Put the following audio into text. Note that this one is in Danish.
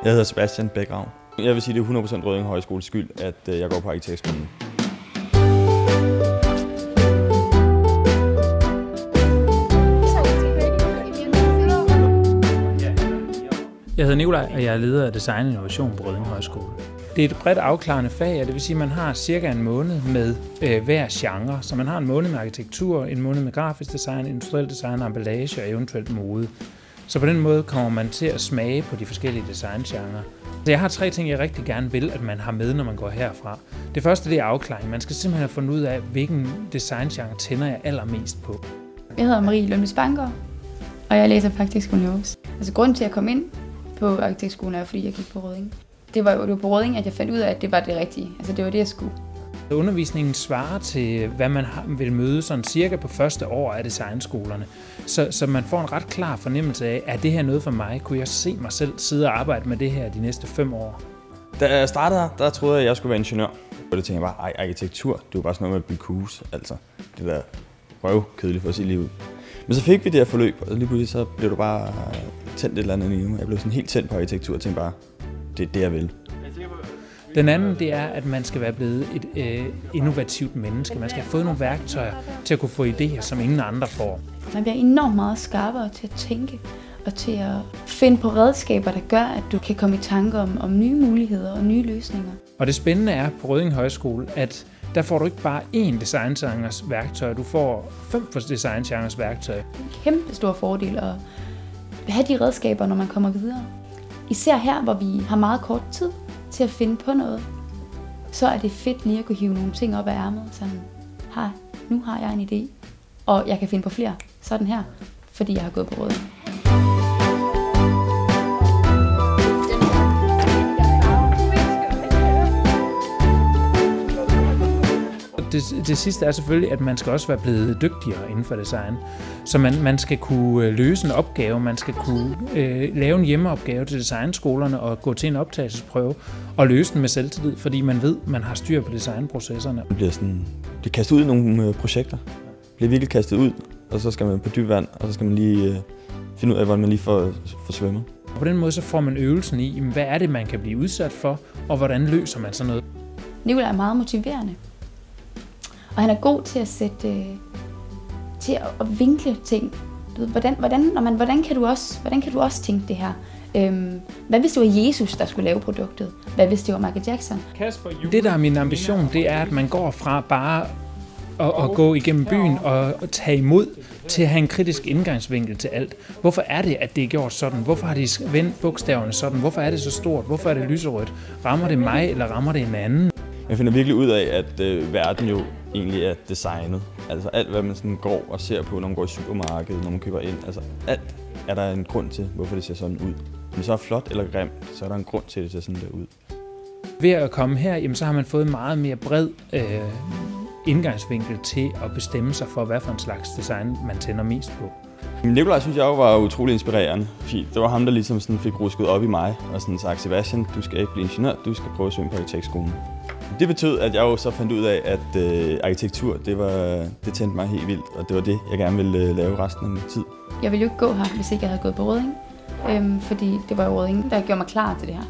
Jeg hedder Sebastian Bækgrav. Jeg vil sige, det er 100% Rødding Højskoles skyld, at jeg går på arkitektskolen. Jeg hedder Nikolaj, og jeg er leder af Design og Innovation på Rødding Højskole. Det er et bredt afklarende fag, og det vil sige, at man har cirka en måned med hver genre. Så man har en måned med arkitektur, en måned med grafisk design, industriel design, emballage og eventuelt mode. Så på den måde kommer man til at smage på de forskellige designgenrer. Så jeg har 3 ting, jeg rigtig gerne vil, at man har med, når man går herfra. Det første, det er afklaring. Man skal simpelthen have fundet ud af, hvilken designgenre tænder jeg allermest på. Jeg hedder Marie Lønnes Banger, og jeg læser faktisk Aarhus. Altså grunden til at komme ind på arkitektskolen er, fordi jeg gik på Rødding. Det var på Rødding, at jeg fandt ud af, at det var det rigtige. Altså det var det, jeg skulle. Undervisningen svarer til, hvad man vil møde sådan cirka på første år af designskolerne. Så man får en ret klar fornemmelse af, er det her noget for mig? Kunne jeg se mig selv sidde og arbejde med det her de næste 5 år? Da jeg startede her, der troede jeg, at jeg skulle være ingeniør. Og det tænkte jeg bare, arkitektur, det var bare sådan noget med at bygge huse. Altså, det der røvkedeligt for at sige lige ud. Men så fik vi det her forløb, og lige pludselig så blev du bare tændt et eller andet i mig. Jeg blev sådan helt tændt på arkitektur og tænkte bare, det er det, jeg vil. Den anden, det er, at man skal være blevet et innovativt menneske. Man skal have fået nogle værktøjer til at kunne få idéer, som ingen andre får. Man bliver enormt meget skarpere til at tænke og til at finde på redskaber, der gør, at du kan komme i tanke om nye muligheder og nye løsninger. Og det spændende er på Rødding Højskole, at der får du ikke bare én designgenres værktøj, du får 5 designgenres værktøj. Det er en kæmpe stor fordel at have de redskaber, når man kommer videre. Især her, hvor vi har meget kort tid til at finde på noget, så er det fedt lige at kunne hive nogle ting op af ærmet. Sådan, nu har jeg en idé, og jeg kan finde på flere sådan her, fordi jeg har gået på Rødding. Det sidste er selvfølgelig, at man skal også være blevet dygtigere inden for design. Så man skal kunne løse en opgave, man skal kunne lave en hjemmeopgave til designskolerne og gå til en optagelsesprøve og løse den med selvtillid, fordi man ved, man har styr på designprocesserne. Man bliver kastet ud i nogle projekter. Bliver virkelig kastet ud, og så skal man på dyb vand, og så skal man lige finde ud af, hvordan man lige får svømmet. På den måde så får man øvelsen i, hvad er det, man kan blive udsat for, og hvordan løser man sådan noget. Nikolaj er meget motiverende. Og han er god til at til at vinkle ting. Hvordan kan du også tænke det her? Hvad hvis det var Jesus, der skulle lave produktet? Hvad hvis det var Michael Jackson? Det, der er min ambition, det er, at man går fra bare at gå igennem byen og tage imod, til at have en kritisk indgangsvinkel til alt. Hvorfor er det, at det er gjort sådan? Hvorfor har de vendt bogstaverne sådan? Hvorfor er det så stort? Hvorfor er det lyserødt? Rammer det mig, eller rammer det en anden? Jeg finder virkelig ud af, at verden jo egentlig er designet. Altså alt, hvad man sådan går og ser på, når man går i supermarkedet, når man køber ind. Altså alt er der en grund til, hvorfor det ser sådan ud. Om det så er flot eller grimt, så er der en grund til, at det ser sådan der ud. Ved at komme her, jamen, så har man fået en meget mere bred indgangsvinkel til at bestemme sig for, hvad for en slags design man tænder mest på. Nikolaj synes jeg jo var utrolig inspirerende. Det var ham, der ligesom sådan fik rusket op i mig og sådan sagt, Sebastian, du skal ikke blive ingeniør, du skal prøve at søge på arkitektskolen. Det betød, at jeg jo så fandt ud af, at arkitektur, det tændte mig helt vildt, og det var det, jeg gerne ville lave resten af min tid. Jeg ville jo ikke gå her, hvis ikke jeg havde gået på Rødding, fordi det var jo Rødding, der gjorde mig klar til det her.